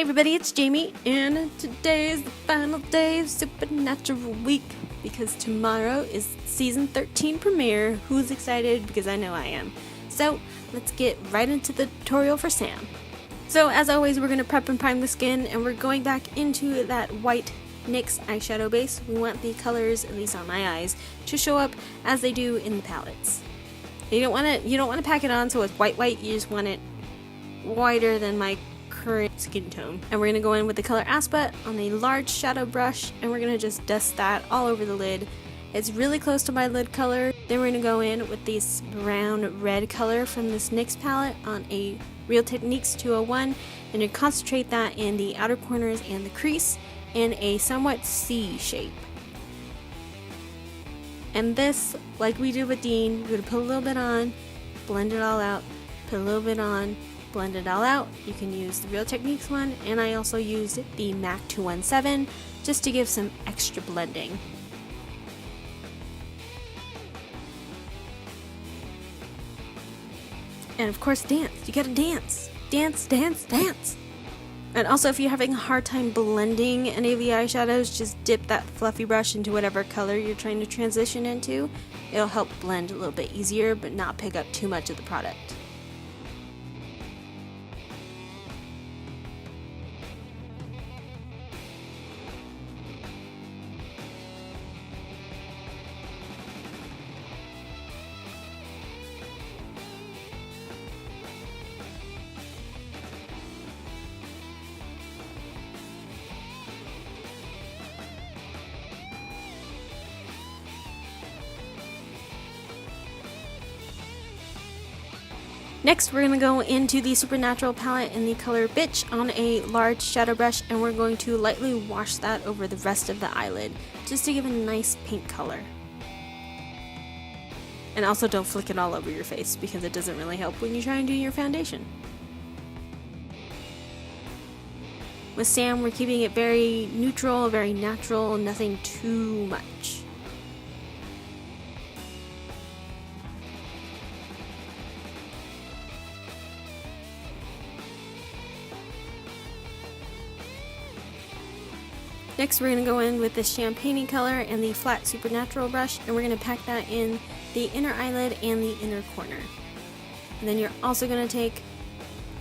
everybody, it's Jamie, and today is the final day of Supernatural Week because tomorrow is season 13 premiere. Who's excited? Because I know I am. So let's get right into the tutorial for Sam. So as always, we're going to prep and prime the skin, and we're going back into that white NYX eyeshadow base. We want the colors, at least on my eyes, to show up as they do in the palettes. You don't want to pack it on so it's white. You just want it whiter than my current skin tone. And we're going to go in with the color Aspa on a large shadow brush, and we're going to just dust that all over the lid. It's really close to my lid color. Then we're going to go in with this brown red color from this NYX palette on a Real Techniques 201, and you concentrate that in the outer corners and the crease in a somewhat C shape. And this, like we did with Dean, we're going to put a little bit on, blend it all out, put a little bit on, blend it all out. You can use the Real Techniques one, and I also used the MAC 217 just to give some extra blending. And of course, dance. You gotta dance. Dance, dance, dance. And also, if you're having a hard time blending any of the eyeshadows, just dip that fluffy brush into whatever color you're trying to transition into. It'll help blend a little bit easier, but not pick up too much of the product. Next, we're going to go into the Supernatural palette in the color Bitch on a large shadow brush, and we're going to lightly wash that over the rest of the eyelid, just to give a nice pink color. And also don't flick it all over your face, because it doesn't really help when you try and do your foundation. With Sam, we're keeping it very neutral, very natural, nothing too much. Next, we're going to go in with the champagne color and the flat Supernatural brush, and we're going to pack that in the inner eyelid and the inner corner. And then you're also going to take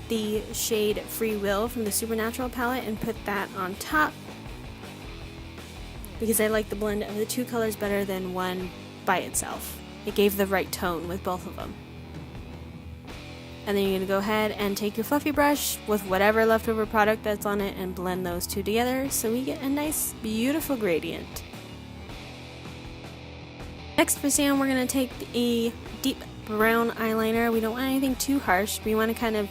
the shade Free Will from the Supernatural palette and put that on top, because I like the blend of the two colors better than one by itself. It gave the right tone with both of them. And then you're going to go ahead and take your fluffy brush with whatever leftover product that's on it and blend those two together so we get a nice, beautiful gradient. Next for Sam, we're going to take a deep brown eyeliner. We don't want anything too harsh. We want to kind of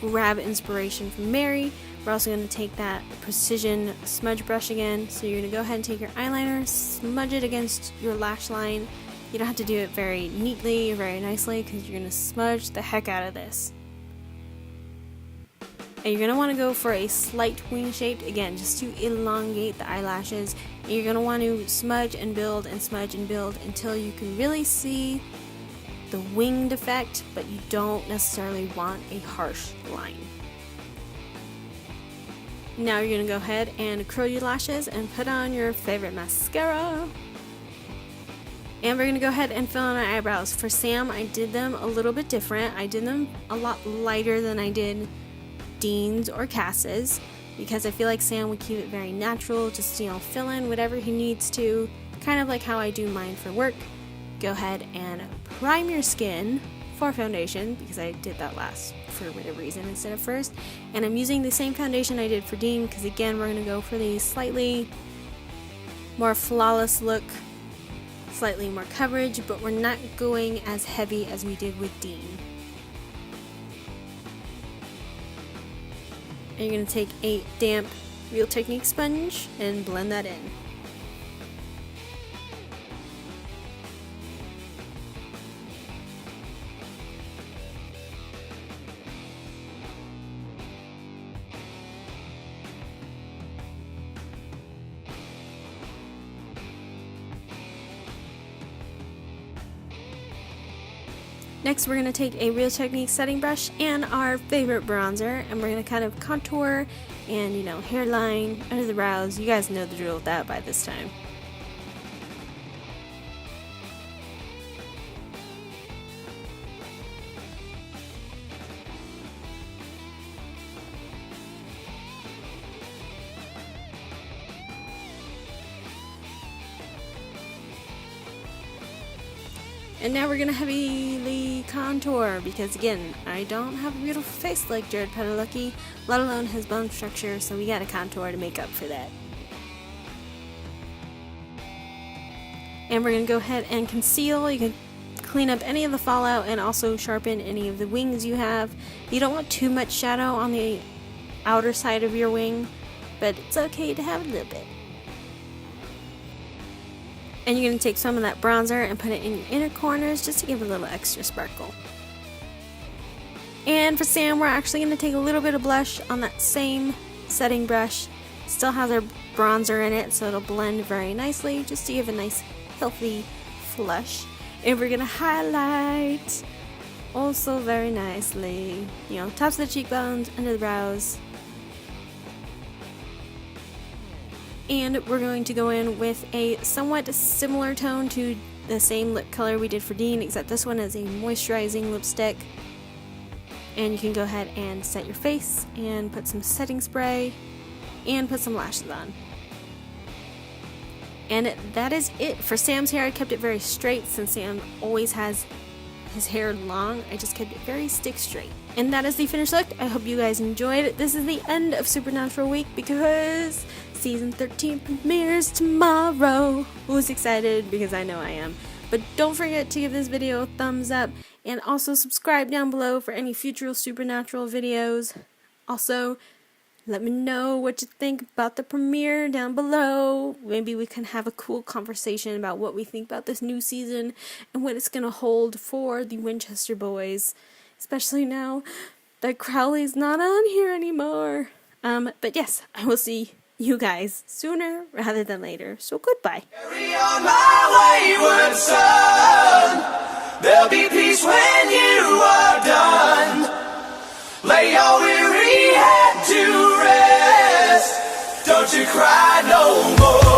grab inspiration from Mary. We're also going to take that precision smudge brush again. So you're going to go ahead and take your eyeliner, smudge it against your lash line. You don't have to do it very neatly or very nicely, because you're going to smudge the heck out of this. And you're going to want to go for a slight wing shape, again, just to elongate the eyelashes. And you're going to want to smudge and build until you can really see the winged effect, but you don't necessarily want a harsh line. Now you're going to go ahead and curl your lashes and put on your favorite mascara. And we're going to go ahead and fill in our eyebrows. For Sam, I did them a little bit different. I did them a lot lighter than I did Dean's or Cass's, because I feel like Sam would keep it very natural, just, fill in whatever he needs to, kind of like how I do mine for work. Go ahead and prime your skin for foundation, because I did that last for whatever reason instead of first. And I'm using the same foundation I did for Dean, because again, we're going to go for the slightly more flawless look. Slightly more coverage, but we're not going as heavy as we did with Dean. And you're going to take a damp Real Techniques sponge and blend that in. Next, we're going to take a Real Techniques setting brush and our favorite bronzer, and we're going to kind of contour and, hairline, under the brows. You guys know the drill with that by this time. And now we're going to heavily contour because, again, I don't have a beautiful face like Jared Padalecki, let alone his bone structure, so we got to contour to make up for that. And we're going to go ahead and conceal. You can clean up any of the fallout and also sharpen any of the wings you have. You don't want too much shadow on the outer side of your wing, but it's okay to have a little bit. And you're going to take some of that bronzer and put it in your inner corners just to give a little extra sparkle. And for Sam, we're actually going to take a little bit of blush on that same setting brush. Still has our bronzer in it, so it'll blend very nicely just to give a nice healthy flush. And we're going to highlight also very nicely, tops of the cheekbones, under the brows. And we're going to go in with a somewhat similar tone to the same lip color we did for Dean, except this one is a moisturizing lipstick. And you can go ahead and set your face and put some setting spray and put some lashes on. And that is it. For Sam's hair, I kept it very straight since Sam always has his hair long. I just kept it very stick straight. And that is the finished look. I hope you guys enjoyed it. This is the end of Supernatural Week because Season 13 premieres tomorrow. Who's excited? Because I know I am. But don't forget to give this video a thumbs up and also subscribe down below for any future Supernatural videos. Also, let me know what you think about the premiere down below. Maybe we can have a cool conversation about what we think about this new season and what it's going to hold for the Winchester boys. Especially now that Crowley's not on here anymore. But yes, I will see you guys sooner rather than later. So goodbye. Carry on my wayward son. There'll be peace when you are done. Lay your weary head to rest. Don't you cry no more.